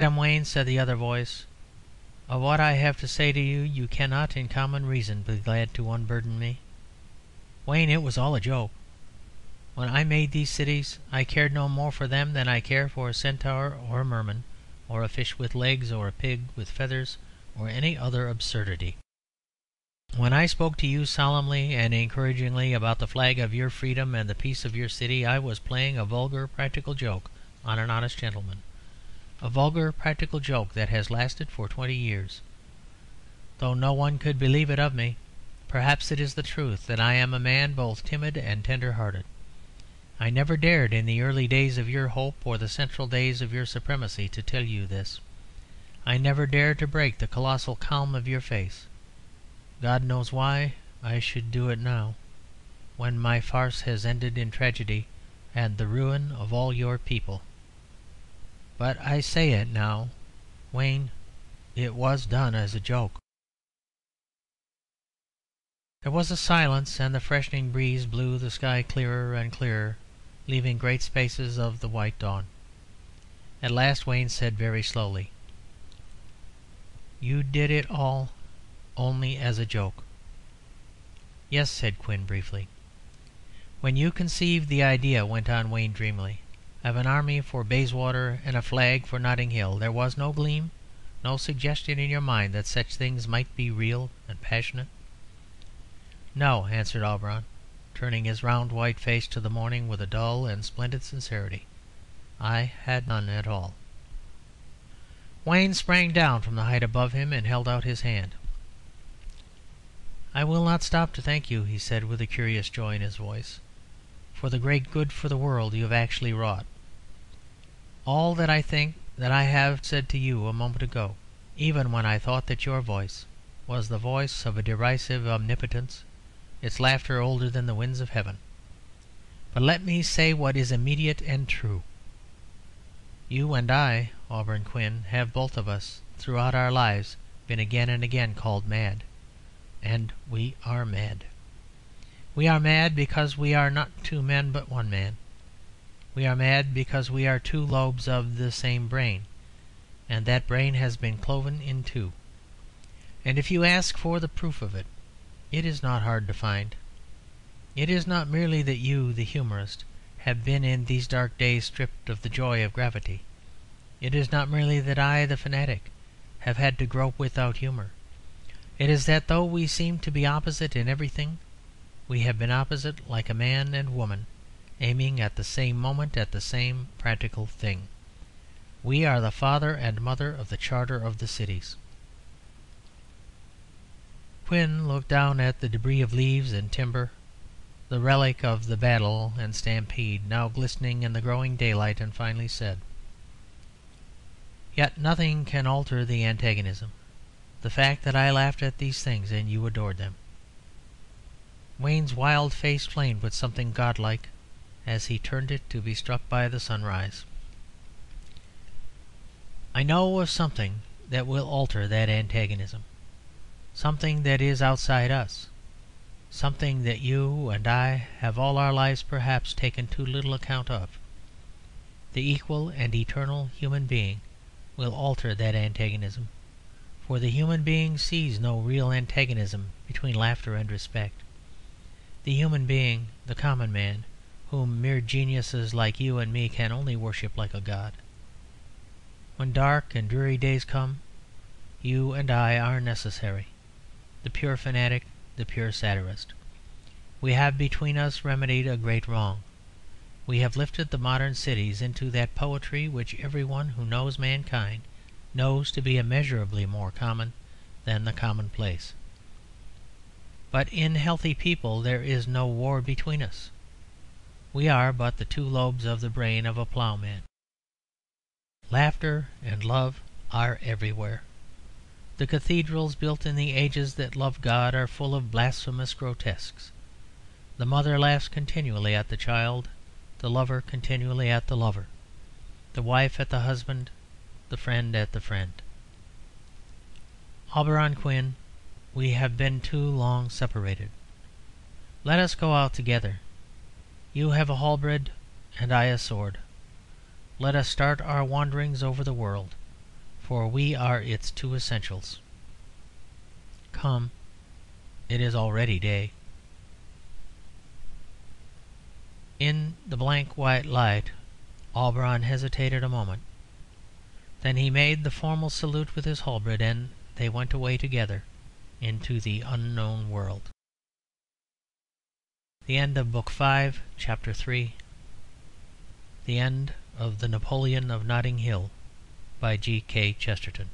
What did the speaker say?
"Madam Wayne," said the other voice, "of what I have to say to you, you cannot in common reason be glad to unburden me. Wayne, it was all a joke. When I made these cities I cared no more for them than I care for a centaur or a merman, or a fish with legs, or a pig with feathers, or any other absurdity. When I spoke to you solemnly and encouragingly about the flag of your freedom and the peace of your city, I was playing a vulgar practical joke on an honest gentleman, a vulgar practical joke that has lasted for 20 years. Though no one could believe it of me, perhaps it is the truth that I am a man both timid and tender-hearted. I never dared in the early days of your hope or the central days of your supremacy to tell you this. I never dared to break the colossal calm of your face. God knows why I should do it now, when my farce has ended in tragedy and the ruin of all your people. But I say it now, Wayne, it was done as a joke." There was a silence, and the freshening breeze blew the sky clearer and clearer, leaving great spaces of the white dawn. At last Wayne said very slowly, "You did it all only as a joke?" "Yes," said Quin briefly. "When you conceived the idea," went on Wayne dreamily, "of an army for Bayswater and a flag for Notting Hill, there was no gleam, no suggestion in your mind that such things might be real and passionate?" "No," answered Auberon, turning his round white face to the morning with a dull and splendid sincerity. "I had none at all." Wayne sprang down from the height above him and held out his hand. "I will not stop to thank you," he said, with a curious joy in his voice, "for the great good for the world you have actually wrought. All that I think that I have said to you a moment ago, even when I thought that your voice was the voice of a derisive omnipotence, its laughter older than the winds of heaven. But let me say what is immediate and true. You and I, Auberon Quin, have both of us, throughout our lives, been again and again called mad. And we are mad. We are mad because we are not two men but one man. We are mad because we are two lobes of the same brain, and that brain has been cloven in two. And if you ask for the proof of it, it is not hard to find. It is not merely that you, the humorist, have been in these dark days stripped of the joy of gravity. It is not merely that I, the fanatic, have had to grope without humour. It is that though we seem to be opposite in everything, we have been opposite like a man and woman, aiming at the same moment at the same practical thing. We are the father and mother of the charter of the cities." Quin looked down at the débris of leaves and timber, the relic of the battle and stampede, now glistening in the growing daylight, and finally said, "Yet nothing can alter the antagonism, the fact that I laughed at these things and you adored them." Wayne's wild face flamed with something godlike as he turned it to be struck by the sunrise. "I know of something that will alter that antagonism, something that is outside us, something that you and I have all our lives perhaps taken too little account of. The equal and eternal human being will alter that antagonism, for the human being sees no real antagonism between laughter and respect. The human being, the common man, whom mere geniuses like you and me can only worship like a god. When dark and dreary days come, you and I are necessary, the pure fanatic, the pure satirist. We have between us remedied a great wrong. We have lifted the modern cities into that poetry which every one who knows mankind knows to be immeasurably more common than the commonplace. But in healthy people there is no war between us. We are but the two lobes of the brain of a ploughman. Laughter and love are everywhere. The cathedrals built in the ages that loved God are full of blasphemous grotesques. The mother laughs continually at the child, the lover continually at the lover, the wife at the husband, the friend at the friend. Auberon Quin, we have been too long separated. Let us go out together. You have a halberd and I a sword. Let us start our wanderings over the world. for we are its two essentials. Come, it is already day." In the blank white light Auberon hesitated a moment. Then he made the formal salute with his halberd, and they went away together into the unknown world. The end of Book 5, Chapter 3. The end of The Napoleon of Notting Hill, by G. K. Chesterton.